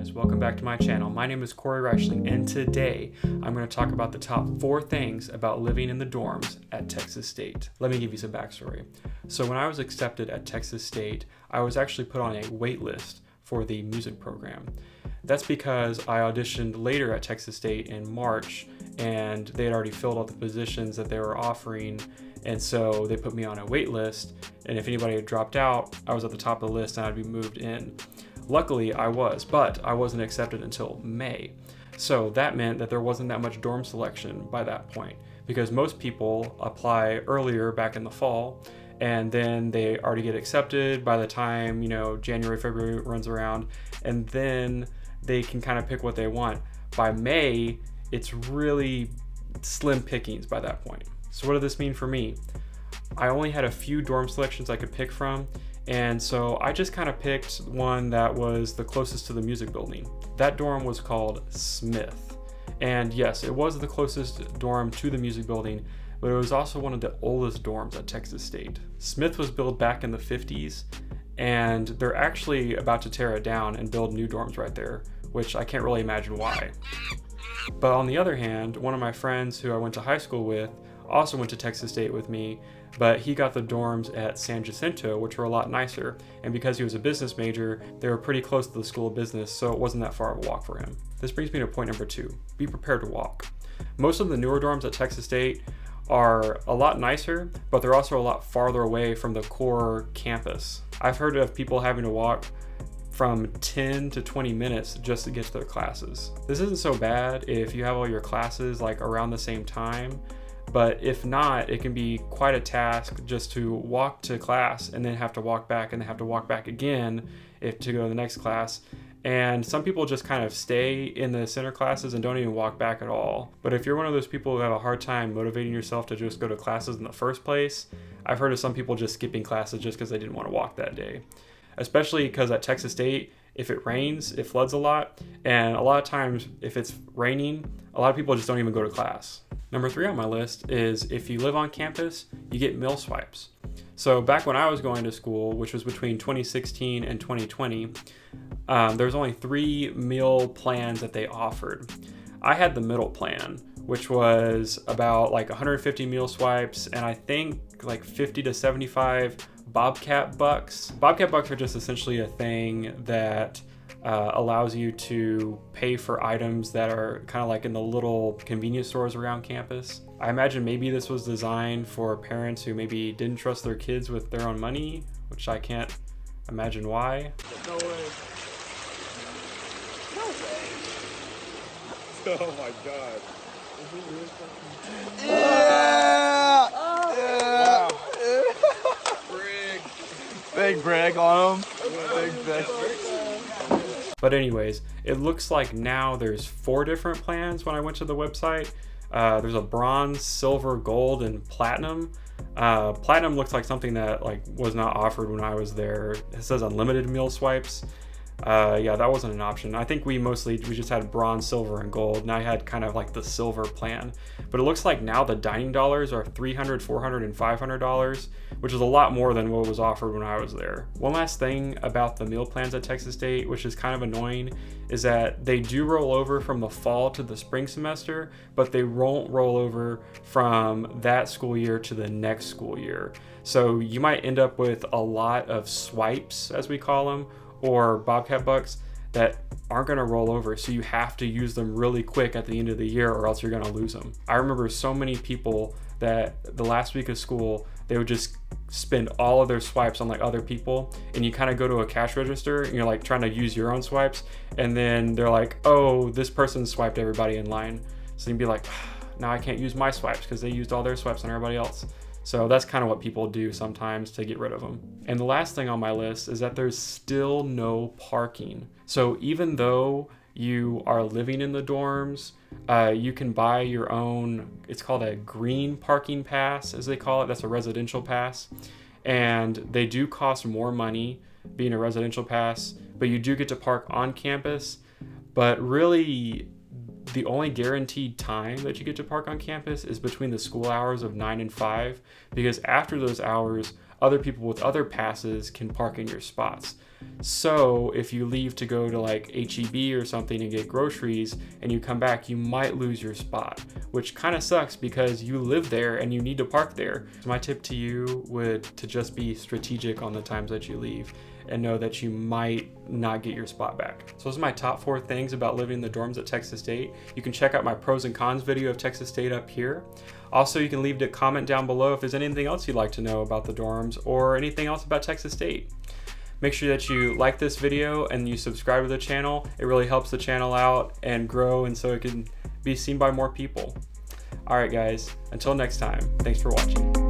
guys, welcome back to my channel. My name is Kory Reischling, and today I'm going to talk about the top 4 things about living in the dorms at Texas State. Let me give you some backstory. So when I was accepted at Texas State, I was actually put on a wait list for the music program. That's because I auditioned later at Texas State in March, and they had already filled all the positions that they were offering, and so they put me on a wait list, and if anybody had dropped out, I was at the top of the list and I'd be moved in. Luckily, I was, but I wasn't accepted until May. So that meant that there wasn't that much dorm selection by that point, because most people apply earlier back in the fall, and then they already get accepted by the time, January, February runs around, and then they can kind of pick what they want. By May, it's really slim pickings by that point. So what did this mean for me? I only had a few dorm selections I could pick from, and so I just kind of picked one that was the closest to the music building. That dorm was called Smith. And yes, it was the closest dorm to the music building, but it was also one of the oldest dorms at Texas State. Smith was built back in the 50s, and they're actually about to tear it down and build new dorms right there, which I can't really imagine why. But on the other hand, one of my friends who I went to high school with also went to Texas State with me, but he got the dorms at San Jacinto, which were a lot nicer, and because he was a business major, they were pretty close to the School of Business, so it wasn't that far of a walk for him. This brings me to point number 2. Be prepared to walk. Most of the newer dorms at Texas State are a lot nicer, but they're also a lot farther away from the core campus. I've heard of people having to walk from 10 to 20 minutes just to get to their classes. This isn't so bad if you have all your classes like around the same time, but if not, it can be quite a task just to walk to class and then have to walk back and then have to walk back again to go to the next class. And some people just kind of stay in the center classes and don't even walk back at all. But if you're one of those people who have a hard time motivating yourself to just go to classes in the first place, I've heard of some people just skipping classes just because they didn't want to walk that day. Especially because at Texas State, if it rains, it floods a lot. And a lot of times, if it's raining, a lot of people just don't even go to class. Number 3 on my list is if you live on campus, you get meal swipes. So back when I was going to school, which was between 2016 and 2020, there was only 3 meal plans that they offered. I had the middle plan, which was about like 150 meal swipes and I think like 50 to 75 Bobcat bucks. Bobcat bucks are just essentially a thing that allows you to pay for items that are kind of like in the little convenience stores around campus. I imagine maybe this was designed for parents who maybe didn't trust their kids with their own money, which I can't imagine why. No way. No way. Oh my god. Yeah! Wow. Brig. Big Brig on him. Big. But anyways, it looks like now there's 4 different plans when I went to the website. There's a bronze, silver, gold, and platinum. Platinum looks like something that was not offered when I was there. It says unlimited meal swipes. Yeah, that wasn't an option. I think we just had bronze, silver, and gold, and I had kind of like the silver plan. But it looks like now the dining dollars are $300, $400, and $500, which is a lot more than what was offered when I was there. One last thing about the meal plans at Texas State, which is kind of annoying, is that they do roll over from the fall to the spring semester, but they won't roll over from that school year to the next school year. So you might end up with a lot of swipes, as we call them, or Bobcat bucks that aren't going to roll over, so you have to use them really quick at the end of the year or else you're going to lose them. I remember so many people that the last week of school, they would just spend all of their swipes on other people, and you kind of go to a cash register and you're trying to use your own swipes, and then they're like, oh, this person swiped everybody in line. So you'd be like, now I can't use my swipes because they used all their swipes on everybody else. So that's kind of what people do sometimes to get rid of them. And the last thing on my list is that there's still no parking. So even though you are living in the dorms, you can buy your own, it's called a green parking pass, as they call it. That's a residential pass. And they do cost more money being a residential pass, but you do get to park on campus. But really, the only guaranteed time that you get to park on campus is between the school hours of 9 and 5, because after those hours, other people with other passes can park in your spots. So if you leave to go to like HEB or something and get groceries and you come back, you might lose your spot, which kind of sucks because you live there and you need to park there. So my tip to you would to just be strategic on the times that you leave and know that you might not get your spot back. So those are my top 4 things about living in the dorms at Texas State. You can check out my pros and cons video of Texas State up here. Also, you can leave a comment down below if there's anything else you'd like to know about the dorms or anything else about Texas State. Make sure that you like this video and you subscribe to the channel. It really helps the channel out and grow, and so it can be seen by more people. All right, guys, until next time, thanks for watching.